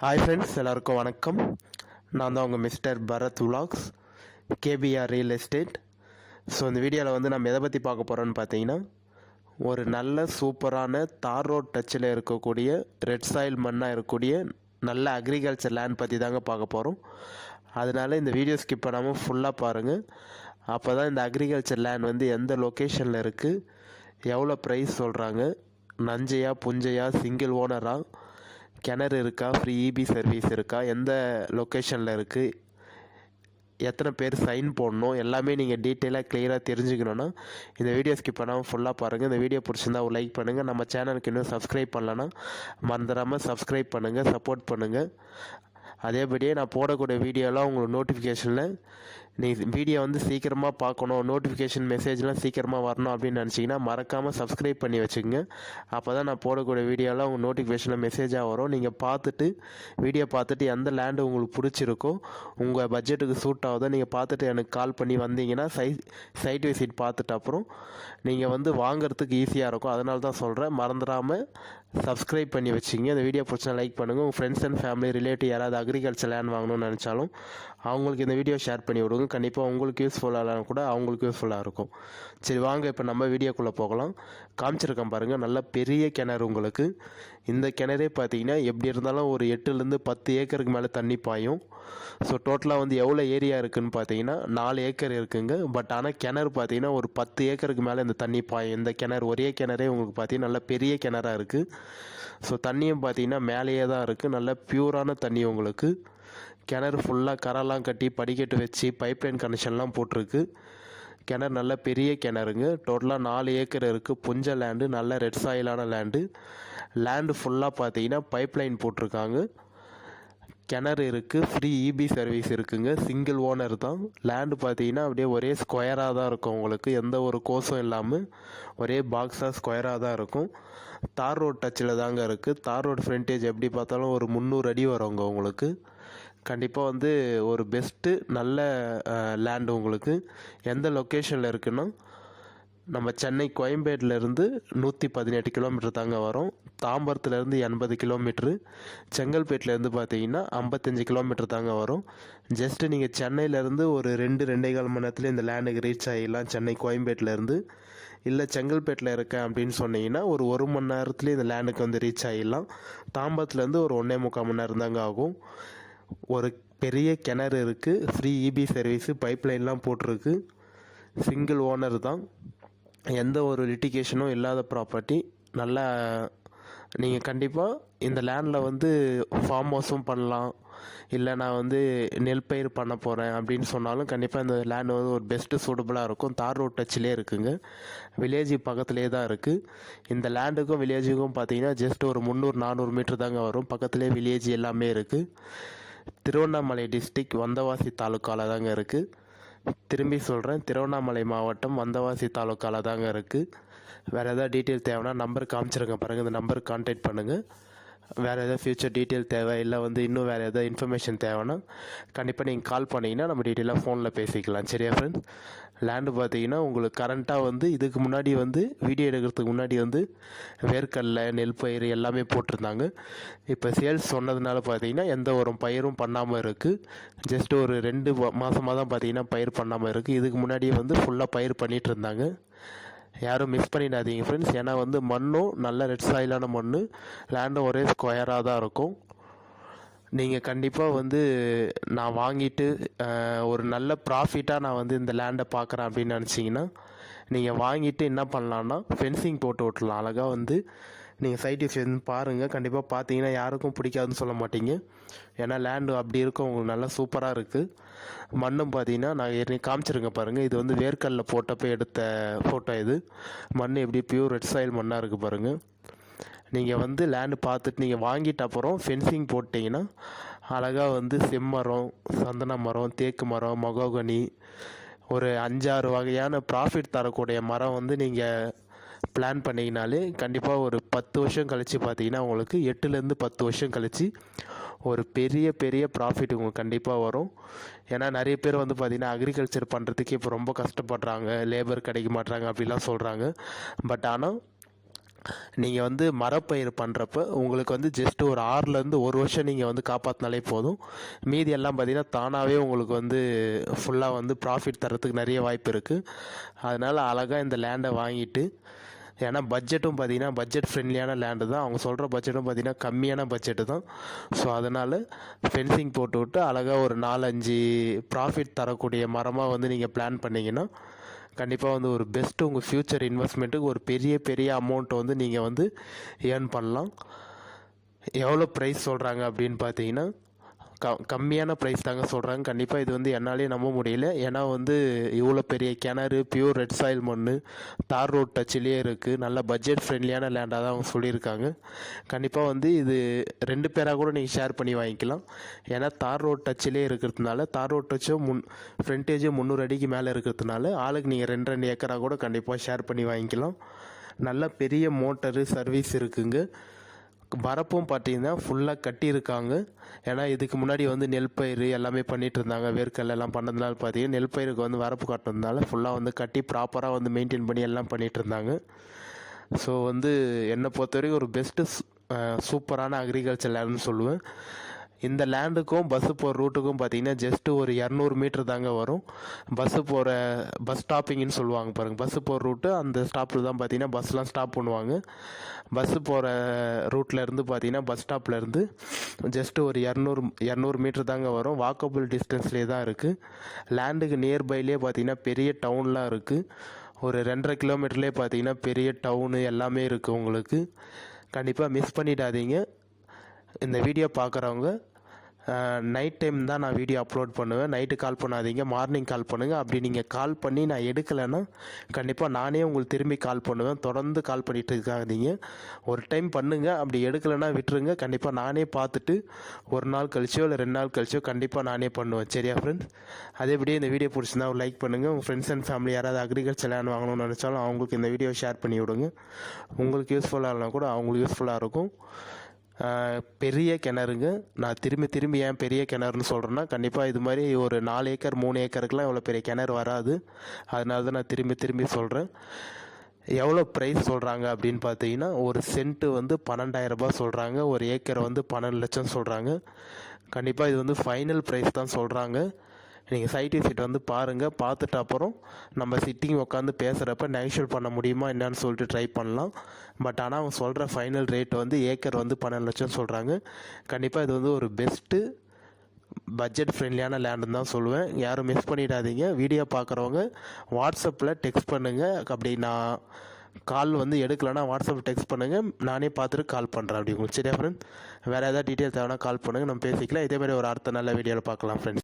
Hi friends, எல்லாருக்கும் வணக்கம். நான் தான் உங்கள் mister Bharat vlogs, KBR real estate. So இந்த வீடியோவில் வந்து நம்ம எதை பற்றி பார்க்க போகிறோன்னு பார்த்தீங்கன்னா, ஒரு நல்ல சூப்பரான தார் ரோட் டச்சில் இருக்கக்கூடிய ரெட் சாயில் மண்ணாக இருக்கக்கூடிய நல்ல அக்ரிகல்ச்சர் லேண்ட் பற்றி தாங்க பார்க்க போகிறோம். அதனால் இந்த வீடியோ ஸ்கிப் பண்ணாமல் ஃபுல்லாக பாருங்கள். அப்போ தான் இந்த அக்ரிகல்ச்சர் லேண்ட் வந்து எந்த லொக்கேஷனில் இருக்குது, எவ்வளோ ப்ரைஸ் சொல்கிறாங்க, நஞ்சையா புஞ்சையா, சிங்கிள் ஓனராக, கிணறு இருக்கா, ஃப்ரீ இபி சர்வீஸ் இருக்கா, எந்த லொக்கேஷனில் இருக்குது, எத்தனை பேர் சைன் போடணும், எல்லாமே நீங்கள் டீட்டெயிலாக கிளியராக தெரிஞ்சுக்கணுன்னா இந்த வீடியோ ஸ்கிப் பண்ணாமல் ஃபுல்லாக பாருங்கள். இந்த வீடியோ பிடிச்சிருந்தா ஒரு லைக் பண்ணுங்கள். நம்ம சேனலுக்கு இன்னும் சப்ஸ்கிரைப் பண்ணலன்னா மறந்துடாமல் சப்ஸ்கிரைப் பண்ணுங்கள், சப்போர்ட் பண்ணுங்கள். அதேபடியே நான் போடக்கூடிய வீடியோலாம் உங்களுக்கு நோட்டிஃபிகேஷனில் நீங்கள் வீடியோ வந்து சீக்கிரமாக பார்க்கணும், நோட்டிஃபிகேஷன் மெசேஜ்லாம் சீக்கிரமாக வரணும் அப்படின்னு நினச்சிங்கன்னா மறக்காமல் சப்ஸ்கிரைப் பண்ணி வச்சுக்கோங்க. அப்போ தான் நான் போடக்கூடிய வீடியோலாம் உங்கள் நோட்டிஃபிகேஷனில் மெசேஜாக வரும். நீங்கள் பார்த்துட்டு வீடியோ பார்த்துட்டு எந்த லேண்டு உங்களுக்கு பிடிச்சிருக்கோ, உங்கள் பட்ஜெட்டுக்கு சூட் ஆகுதோ நீங்கள் பார்த்துட்டு எனக்கு கால் பண்ணி வந்தீங்கன்னா சைட் விசிட் பார்த்துட்டு அப்புறம் நீங்கள் வந்து வாங்குறதுக்கு ஈஸியாக இருக்கும். அதனால தான் சொல்கிறேன், மறந்துடாமல் சப்ஸ்கிரைப் பண்ணி வச்சுங்க. இந்த வீடியோ பிடிச்சா லைக் பண்ணுங்கள். உங்கள் ஃப்ரெண்ட்ஸ் அண்ட் ஃபேமிலி ரிலேட்டிவ் யாராவது அக்ரிகல்ச்சர் லேண்ட் வாங்கணும்னு நினச்சாலும் அவங்களுக்கு இந்த வீடியோ ஷேர் பண்ணி விடுங்க. கண்டிப்பாக உங்களுக்கு யூஸ்ஃபுல்லாக கூட அவங்களுக்கு யூஸ்ஃபுல்லாக இருக்கும். சரி வாங்க, இப்போ நம்ம வீடியோக்குள்ளே போகலாம். காமிச்சிருக்கேன் பாருங்கள், நல்ல பெரிய கிணறு. உங்களுக்கு இந்த கிணறே பார்த்தீங்கன்னா எப்படி இருந்தாலும் ஒரு 8லேருந்து 10 ஏக்கருக்கு மேலே தண்ணி பாயும். ஸோ டோட்டலாக வந்து எவ்வளோ ஏரியா இருக்குதுன்னு பார்த்தீங்கன்னா 4 ஏக்கர் இருக்குங்க. பட் ஆனால் கிணறு பார்த்தீங்கன்னா ஒரு 10 ஏக்கருக்கு மேலே இந்த தண்ணி பாயும். இந்த கிணறு ஒரே கிணறே உங்களுக்கு பார்த்தீங்கன்னா நல்ல பெரிய கிணறாக இருக்குது. ஸோ தண்ணியும் பார்த்தீங்கன்னா மேலேயே தான் இருக்குது, நல்ல பியூரான தண்ணி. உங்களுக்கு கிணறு ஃபுல்லாக கரெல்லாம் கட்டி படிக்கட்டு வச்சு பைப்லைன் கனெக்ஷன்லாம் போட்டிருக்கு. கிணறு நல்ல பெரிய கிணறுங்க. டோட்டலாக 4 ஏக்கர் இருக்குது. புஞ்ச லேண்டு, நல்ல ரெட் சாயிலான லேண்டு ஃபுல்லாக பார்த்தீங்கன்னா பைப்லைன் போட்டிருக்காங்க. கிணறு இருக்குது, ஃப்ரீ இபி சர்வீஸ் இருக்குங்க. சிங்கிள் ஓனர் தான். லேண்டு பார்த்தீங்கன்னா அப்படியே ஒரே ஸ்கொயராக தான் இருக்கும். உங்களுக்கு எந்த ஒரு கோஸும் இல்லாமல் ஒரே பாக்ஸாக ஸ்கொயராக தான் இருக்கும். தார் ரோட் டச்சில் தாங்க இருக்குது. தார் ரோட் ஃப்ரண்டேஜ் எப்படி பார்த்தாலும் ஒரு 300 அடி வருங்க. உங்களுக்கு கண்டிப்பாக வந்து ஒரு பெஸ்ட்டு நல்ல லேண்டு. உங்களுக்கு எந்த லொக்கேஷனில் இருக்குன்னா, நம்ம சென்னை கோயம்பேட்டிலேருந்து 118 கிலோமீட்டர் தாங்க வரும். தாம்பரத்துலேருந்து 80 கிலோமீட்ரு, செங்கல்பேட்டிலேருந்து பார்த்தீங்கன்னா 55 கிலோமீட்டர் தாங்க வரும். ஜஸ்ட்டு நீங்கள் சென்னையிலேருந்து ஒரு 2-2.25 மணி நேரத்தில் இந்த லேண்டுக்கு ரீச் ஆகிடலாம். சென்னை கோயம்பேட்டிலேருந்து இல்லை செங்கல்பேட்டில் இருக்கேன் அப்படின்னு சொன்னீங்கன்னா ஒரு 1 மணி நேரத்துலேயே இந்த லேண்டுக்கு வந்து ரீச் ஆகிடலாம். தாம்பரத்துலேருந்து ஒரு 1.25 மணி நேரம் தாங்க ஆகும். ஒரு பெரிய கிணறு இருக்குது, ஃப்ரீ இபி சர்வீஸு, பைப்லைன்லாம் போட்டிருக்கு. சிங்கிள் ஓனர் தான். எந்த ஒரு லிட்டிகேஷனும் இல்லாத ப்ராப்பர்ட்டி. நல்லா நீங்கள் கண்டிப்பாக இந்த லேண்டில் வந்து ஃபார்ம் ஹவுஸும் பண்ணலாம், இல்லை நான் வந்து நெல் பயிர் பண்ண போகிறேன் அப்படின்னு சொன்னாலும் கண்டிப்பாக இந்த லேண்ட் வந்து ஒரு பெஸ்ட்டு சூட்டபுளாக இருக்கும். தார் ரோட் டச்சிலே இருக்குங்க. வில்லேஜ் பக்கத்துலேயே தான் இருக்குது. இந்த லேண்டுக்கும் வில்லேஜுக்கும் பார்த்தீங்கன்னா ஜஸ்ட் ஒரு 300-400 மீட்டர் தாங்க வரும். பக்கத்துலேயே வில்லேஜ் எல்லாமே இருக்குது. திருவண்ணாமலை டிஸ்ட்ரிக் வந்தவாசி தாலுக்காவில் தாங்க இருக்குது. திரும்பி சொல்கிறேன், திருவண்ணாமலை மாவட்டம் வந்தவாசி தாலுக்காவில் தாங்க இருக்குது. வேறு எதாவது டீட்டெயில் தேவைன்னா நம்பர் காமிச்சிருங்க பாருங்கள், இந்த நம்பருக்கு கான்டாக்ட் பண்ணுங்கள். வேறு எதாவது ஃப்யூச்சர் டீட்டெயில் தேவை, இல்லை வந்து இன்னும் வேறு எதாவது இன்ஃபர்மேஷன் தேவைன்னா கண்டிப்பாக நீங்கள் கால் பண்ணிங்கன்னா நம்ம டீட்டெயிலாக ஃபோனில் பேசிக்கலாம். சரியா ஃப்ரெண்ட்ஸ்? லேண்டு பார்த்தீங்கன்னா உங்களுக்கு கரண்ட்டாக வந்து இதுக்கு முன்னாடி வந்து வீடியோ எடுக்கிறதுக்கு முன்னாடி வந்து வேர்க்கடலை, நெல் பயிர் எல்லாமே போட்டிருந்தாங்க. இப்போ சேல்ஸ் சொன்னதுனால பார்த்தீங்கன்னா எந்த ஒரு பயிரும் பண்ணாமல் இருக்குது. ஜஸ்ட் ஒரு 2 மாதமாக தான் பார்த்தீங்கன்னா பயிர் பண்ணாமல் இருக்குது. இதுக்கு முன்னாடியே வந்து ஃபுல்லாக பயிர் பண்ணிகிட்டு இருந்தாங்க. யாரும் மிஸ் பண்ணிடாதீங்க ஃப்ரெண்ட்ஸ். ஏன்னா வந்து மண்ணும் நல்ல ரெட் சாயிலான மண், லேண்டும் ஒரே ஸ்கொயராக தான் இருக்கும். நீங்கள் கண்டிப்பாக வந்து நான் வாங்கிட்டு ஒரு நல்ல ப்ராஃபிட்டாக நான் வந்து இந்த லேண்டை பார்க்குறேன் அப்படின்னு நினச்சிங்கன்னா நீங்கள் வாங்கிட்டு என்ன பண்ணலான்னா ஃபென்சிங் போட்டு விட்றலாம். அழகாக வந்து நீங்கள் சைட் விசிட் பாருங்கள். கண்டிப்பாக பார்த்தீங்கன்னா யாருக்கும் பிடிக்காதுன்னு சொல்ல மாட்டீங்க. ஏன்னா லேண்டு அப்படி இருக்கும், உங்களுக்கு நல்லா சூப்பராக இருக்குது. மண்ணும் பார்த்தீங்கன்னா நான் ஏற்கனவே காமிச்சிருங்க பாருங்கள். இது வந்து வேர்க்கல்ல போட்டப்போ எடுத்த ஃபோட்டோ. இது மண் எப்படி பியூர் ரெட் சாயில் மண்ணாக இருக்குது பாருங்கள். நீங்கள் வந்து லேண்டு பார்த்துட்டு நீங்கள் வாங்கிட்ட அப்புறம் ஃபென்சிங் போட்டிங்கன்னா அழகாக வந்து செம்மரம், சந்தன மரம், தேக்கு மரம், மகோகனி, ஒரு 5-6 வகையான ப்ராஃபிட் தரக்கூடிய மரம் வந்து நீங்கள் பிளான் பண்ணிங்கனாலே கண்டிப்பாக ஒரு 10 வருஷம் கழித்து பார்த்தீங்கன்னா உங்களுக்கு 8லேருந்து 10 வருஷம் கழித்து ஒரு பெரிய பெரிய ப்ராஃபிட் உங்களுக்கு கண்டிப்பாக வரும். ஏன்னா நிறைய பேர் வந்து பார்த்திங்கன்னா அக்ரிகல்ச்சர் பண்ணுறதுக்கு இப்போ ரொம்ப கஷ்டப்படுறாங்க, லேபர் கிடைக்க மாட்றாங்க அப்படிலாம் சொல்கிறாங்க. பட் ஆனால் நீங்கள் வந்து மரப்பயிர் பண்ணுறப்ப உங்களுக்கு வந்து ஜஸ்ட் ஒரு 6லேருந்து 1 வருஷம் நீங்கள் வந்து காப்பாற்றினாலே போதும். மீதி எல்லாம் பார்த்தீங்கன்னா தானாகவே உங்களுக்கு வந்து ஃபுல்லாக வந்து ப்ராஃபிட் தரத்துக்கு நிறைய வாய்ப்பு இருக்குது. அதனால் அழகாக இந்த லேண்டை வாங்கிட்டு, ஏன்னா பட்ஜெட்டும் பார்த்தீங்கன்னா பட்ஜெட் ஃப்ரெண்ட்லியான லேண்டு தான். அவங்க சொல்கிற பட்ஜெட்டும் பார்த்தீங்கன்னா கம்மியான பட்ஜெட்டு தான். ஸோ அதனால் ஃபென்சிங் போட்டு விட்டு அழகாக ஒரு 4-5 ப்ராஃபிட் தரக்கூடிய மரமாக வந்து நீங்கள் பிளான் பண்ணிங்கன்னா கண்டிப்பாக வந்து ஒரு பெஸ்ட்டு உங்கள் ஃப்யூச்சர் இன்வெஸ்ட்மெண்ட்டுக்கு ஒரு பெரிய பெரிய அமௌண்ட்டை வந்து நீங்கள் வந்து ஏர்ன் பண்ணலாம். எவ்வளோ ப்ரைஸ் சொல்கிறாங்க அப்படின்னு பார்த்தீங்கன்னா கம்மியான ப்ரைஸ் தாங்க சொல்கிறாங்க. கண்டிப்பாக இது வந்து என்னாலே நம்ப முடியல. ஏன்னா வந்து இவ்வளோ பெரிய கிணறு, பியூர் ரெட் சாயில் மண், தார் ரோட் டச்சிலேயே இருக்குது, நல்ல பட்ஜெட் ஃப்ரெண்ட்லியான லேண்டாக தான் அவங்க சொல்லியிருக்காங்க. கண்டிப்பாக வந்து இது 2 பேராக கூட நீங்கள் ஷேர் பண்ணி வாங்கிக்கலாம். ஏன்னா தார் ரோட் டச்சிலே இருக்கிறதுனால, தார் ரோட் டச்சும் ஃப்ரண்டேஜும் 300 அடிக்கு மேலே இருக்கிறதுனால ஆளுக்கு நீங்கள் 2-2 ஏக்கராக கூட கண்டிப்பாக ஷேர் பண்ணி வாங்கிக்கலாம். நல்ல பெரிய மோட்டரு சர்வீஸ் இருக்குங்க. வரப்பும் பார்த்தீங்கன்னா ஃபுல்லாக கட்டியிருக்காங்க. ஏன்னா இதுக்கு முன்னாடி வந்து நெல் பயிர் எல்லாமே பண்ணிகிட்டு இருந்தாங்க. வேர்க்கடலை எல்லாம் பண்ணதுனால பார்த்தீங்கன்னா நெல் பயிருக்கு வந்து வரப்பு கட்டினதுனால ஃபுல்லாக வந்து கட்டி ப்ராப்பராக வந்து மெயின்டைன் பண்ணி எல்லாம் பண்ணிகிட்டு இருந்தாங்க. ஸோ வந்து என்னை பொறுத்த வரைக்கும் ஒரு பெஸ்ட்டு சூப்பரான அக்ரிகல்ச்சர் லேண்டுன்னு சொல்லுவேன். இந்த லேண்டுக்கும் பஸ்ஸு போகிற ரூட்டுக்கும் பார்த்தீங்கன்னா ஜஸ்ட்டு ஒரு 200 மீட்டர் தாங்க வரும். பஸ் ஸ்டாப்பிங்னு சொல்லுவாங்க பாருங்கள். பஸ்ஸு போகிற ரூட்டு அந்த ஸ்டாப்பில் தான் பார்த்தீங்கன்னா பஸ்லாம் ஸ்டாப் பண்ணுவாங்க. பஸ்ஸு போகிற ரூட்லேருந்து பார்த்தீங்கன்னா பஸ் ஸ்டாப்லேருந்து ஜஸ்ட்டு ஒரு 200 மீட்டர் தாங்க வரும். வாக்கபிள் டிஸ்டன்ஸ்லேயே தான் இருக்குது. லேண்டுக்கு நியர்பைலேயே பார்த்தீங்கன்னா பெரிய டவுன்லாம் இருக்குது. ஒரு 2.5 கிலோமீட்டர்லேயே பார்த்தீங்கன்னா பெரிய டவுனு எல்லாமே இருக்குது உங்களுக்கு. கண்டிப்பாக மிஸ் பண்ணிடாதீங்க. இந்த வீடியோ பார்க்குறவங்க நைட் டைம் தான் நான் வீடியோ அப்லோட் பண்ணுவேன். நைட்டு கால் பண்ணாதீங்க, மார்னிங் கால் பண்ணுங்கள். அப்படி நீங்கள் கால் பண்ணி நான் எடுக்கலைன்னா கண்டிப்பாக நானே உங்களுக்கு திரும்பி கால் பண்ணுவேன். தொடர்ந்து கால் பண்ணிகிட்டு இருக்காதீங்க. ஒரு டைம் பண்ணுங்கள், அப்படி எடுக்கலைன்னா விட்டுருங்க. கண்டிப்பாக நானே பார்த்துட்டு ஒரு நாள் கழிச்சோ இல்லை 2 நாள் கழிச்சோ கண்டிப்பாக நானே பண்ணுவேன். சரியா ஃப்ரெண்ட்ஸ்? அதேபடியே இந்த வீடியோ பிடிச்சிருந்தா ஒரு லைக் பண்ணுங்கள். உங்கள் ஃப்ரெண்ட்ஸ் அண்ட் ஃபேமிலி யாராவது அக்ரிகல்ச்சர் லேண்ட் வாங்கணும்னு நினச்சாலும் அவங்களுக்கு இந்த வீடியோ ஷேர் பண்ணி விடுங்க. உங்களுக்கு யூஸ்ஃபுல்லாக இல்லைனா கூட அவங்களுக்கு யூஸ்ஃபுல்லாக இருக்கும். பெரிய கிணறுங்க. நான் திரும்பி ஏன் பெரிய கிணறுன்னு சொல்கிறேன்னா, கண்டிப்பாக இது மாதிரி ஒரு 4 ஏக்கர் 3 ஏக்கருக்குலாம் இவ்வளோ பெரிய கிணறு வராது. அதனால தான் நான் திரும்பி சொல்கிறேன். எவ்வளோ ப்ரைஸ் சொல்கிறாங்க அப்படின்னு பார்த்தீங்கன்னா, ஒரு சென்ட்டு வந்து 12,000 ரூபாய் சொல்கிறாங்க. ஒரு ஏக்கரை வந்து 12 லட்சம் சொல்கிறாங்க. கண்டிப்பாக இது வந்து ஃபைனல் ப்ரைஸ் தான் சொல்கிறாங்க. நீங்கள் சைட் விசிட் வந்து பாருங்கள். பார்த்துட்டு அப்புறம் நம்ம சிட்டிங் உட்காந்து பேசுகிறப்ப நெகோஷியேட் பண்ண முடியுமா என்னன்னு சொல்லிட்டு ட்ரை பண்ணலாம். பட் ஆனால் அவங்க சொல்கிற ஃபைனல் ரேட் வந்து ஏக்கர் வந்து 12 லட்சம் சொல்கிறாங்க. கண்டிப்பாக இது வந்து ஒரு பெஸ்ட்டு பட்ஜெட் ஃப்ரெண்ட்லியான லேண்டுன்னு தான் சொல்லுவேன். யாரும் மிஸ் பண்ணிடாதீங்க. வீடியோ பார்க்குறவங்க வாட்ஸ்அப்பில் டெக்ஸ்ட் பண்ணுங்கள். அப்படி நான் கால் வந்து எடுக்கலைன்னா வாட்ஸ்அப்பில் டெக்ஸ்ட் பண்ணுங்கள். நானே பார்த்துட்டு கால் பண்ணுறேன். அப்படி உங்களுக்கு சரியா ஃப்ரெண்ட்? வேறு ஏதாவது டீட்டெயில் தேவைன்னா கால் பண்ணுங்கள், நம்ம பேசிக்கலாம். இதே மாதிரி ஒரு அடுத்த நல்ல வீடியோவில் பார்க்கலாம் ஃப்ரெண்ட்ஸ்.